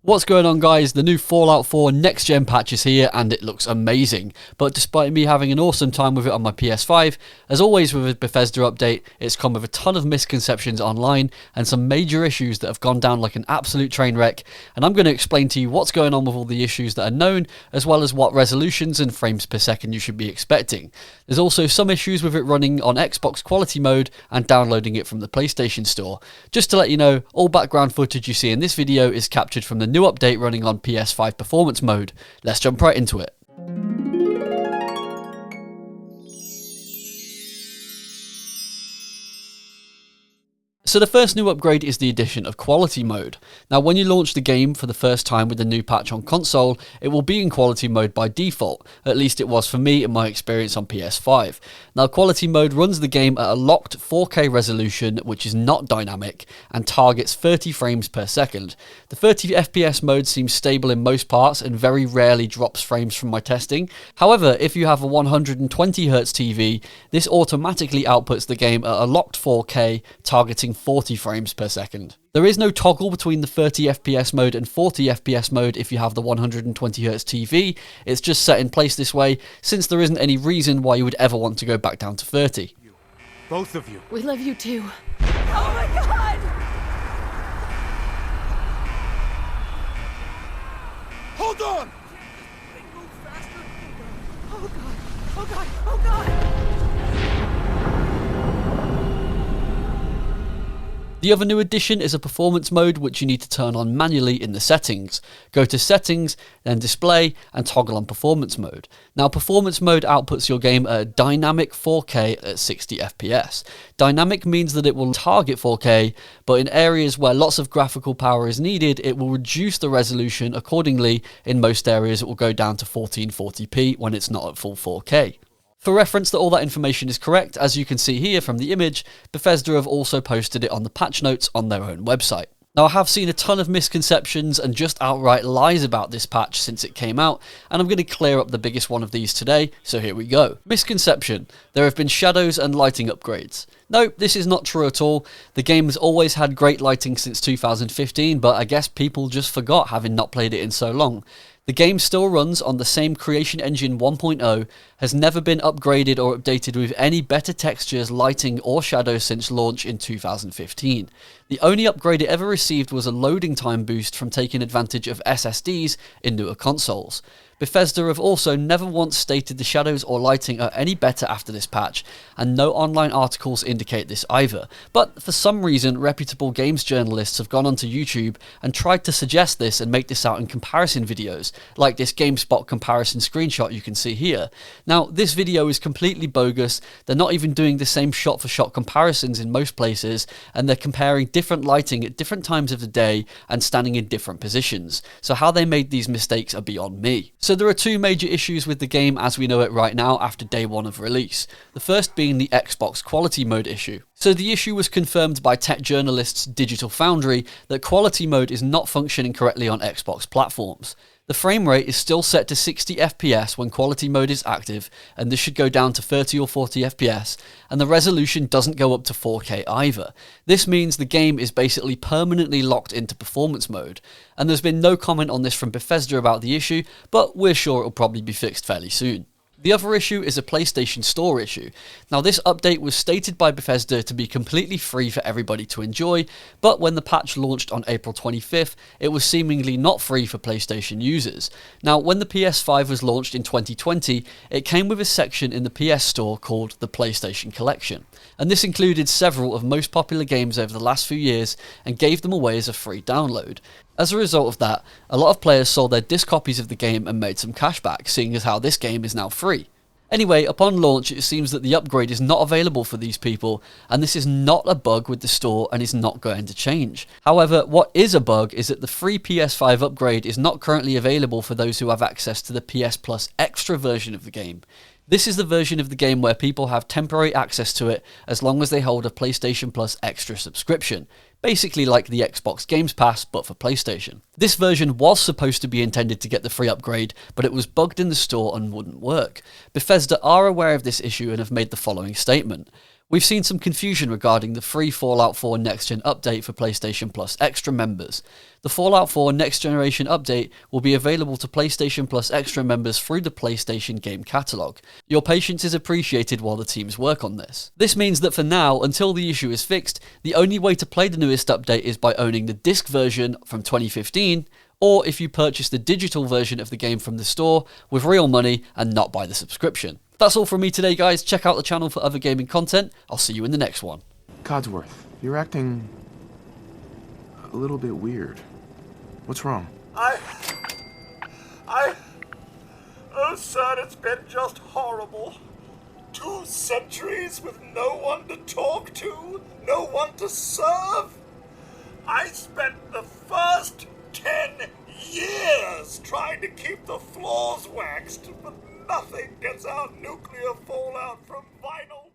What's going on, guys? The new Fallout 4 next gen patch is here and it looks amazing. But despite me having an awesome time with it on my PS5, as always with a Bethesda update, it's come with a ton of misconceptions online and some major issues that have gone down like an absolute train wreck. And I'm going to explain to you what's going on with all the issues that are known, as well as what resolutions and frames per second you should be expecting. There's also some issues with it running on Xbox quality mode and downloading it from the PlayStation Store. Just to let you know, all background footage you see in this video is captured from the new update running on PS5 performance mode. Let's jump right into it. So the first new upgrade is the addition of quality mode. Now when you launch the game for the first time with the new patch on console, it will be in quality mode by default. At least it was for me in my experience on PS5. Now quality mode runs the game at a locked 4K resolution, which is not dynamic, and targets 30 frames per second. The 30 FPS mode seems stable in most parts and very rarely drops frames from my testing. However, if you have a 120Hz TV, this automatically outputs the game at a locked 4K, targeting 40 frames per second. There is no toggle between the 30 FPS mode and 40 FPS mode if you have the 120Hz TV. It's just set in place this way, since there isn't any reason why you would ever want to go back down to 30. Both of you. We love you too. Oh my god! Hold on! Move faster! Oh god! Oh god! Oh god! The other new addition is a performance mode which you need to turn on manually in the settings. Go to settings, then display, and toggle on performance mode. Now performance mode outputs your game at a dynamic 4K at 60 FPS. Dynamic means that it will target 4K, but in areas where lots of graphical power is needed, it will reduce the resolution accordingly. In most areas it will go down to 1440p when it's not at full 4K. For reference that all that information is correct, as you can see here from the image, Bethesda have also posted it on the patch notes on their own website. Now I have seen a ton of misconceptions and just outright lies about this patch since it came out, and I'm going to clear up the biggest one of these today, so here we go. Misconception: there have been shadows and lighting upgrades. No, this is not true at all. The game has always had great lighting since 2015, but I guess people just forgot, having not played it in so long. The game still runs on the same Creation Engine 1.0, has never been upgraded or updated with any better textures, lighting or shadows since launch in 2015. The only upgrade it ever received was a loading time boost from taking advantage of SSDs in newer consoles. Bethesda have also never once stated the shadows or lighting are any better after this patch, and no online articles indicate this either. But for some reason, reputable games journalists have gone onto YouTube and tried to suggest this and make this out in comparison videos, like this GameSpot comparison screenshot you can see here. Now, this video is completely bogus. They're not even doing the same shot-for-shot comparisons in most places, and they're comparing different lighting at different times of the day and standing in different positions. So how they made these mistakes are beyond me. So there are two major issues with the game as we know it right now after day one of release. The first being the Xbox quality mode issue. So the issue was confirmed by tech journalists Digital Foundry that quality mode is not functioning correctly on Xbox platforms. The frame rate is still set to 60 FPS when quality mode is active, and this should go down to 30 or 40 FPS, and the resolution doesn't go up to 4K either. This means the game is basically permanently locked into performance mode, and there's been no comment on this from Bethesda about the issue, but we're sure it'll probably be fixed fairly soon. The other issue is a PlayStation Store issue. Now this update was stated by Bethesda to be completely free for everybody to enjoy, but when the patch launched on April 25th, it was seemingly not free for PlayStation users. Now when the PS5 was launched in 2020, it came with a section in the PS Store called the PlayStation Collection, and this included several of most popular games over the last few years and gave them away as a free download. As a result of that, a lot of players sold their disc copies of the game and made some cash back, seeing as how this game is now free. Anyway, upon launch it seems that the upgrade is not available for these people, and this is not a bug with the store and is not going to change. However, what is a bug is that the free PS5 upgrade is not currently available for those who have access to the PS Plus Extra version of the game. This is the version of the game where people have temporary access to it as long as they hold a PlayStation Plus Extra subscription. Basically like the Xbox Games Pass, but for PlayStation. This version was supposed to be intended to get the free upgrade, but it was bugged in the store and wouldn't work. Bethesda are aware of this issue and have made the following statement. We've seen some confusion regarding the free Fallout 4 Next Gen update for PlayStation Plus Extra members. The Fallout 4 Next Generation update will be available to PlayStation Plus Extra members through the PlayStation game catalogue. Your patience is appreciated while the teams work on this. This means that for now, until the issue is fixed, the only way to play the newest update is by owning the disc version from 2015, or if you purchase the digital version of the game from the store with real money and not buy the subscription. That's all from me today, guys. Check out the channel for other gaming content. I'll see you in the next one. Codsworth, you're acting a little bit weird. What's wrong? Oh, sir, it's been just horrible. 2 centuries with no one to talk to, no one to serve. I spent the first 10 years trying to keep the floors waxed, but nothing gets out nuclear fallout from vinyl.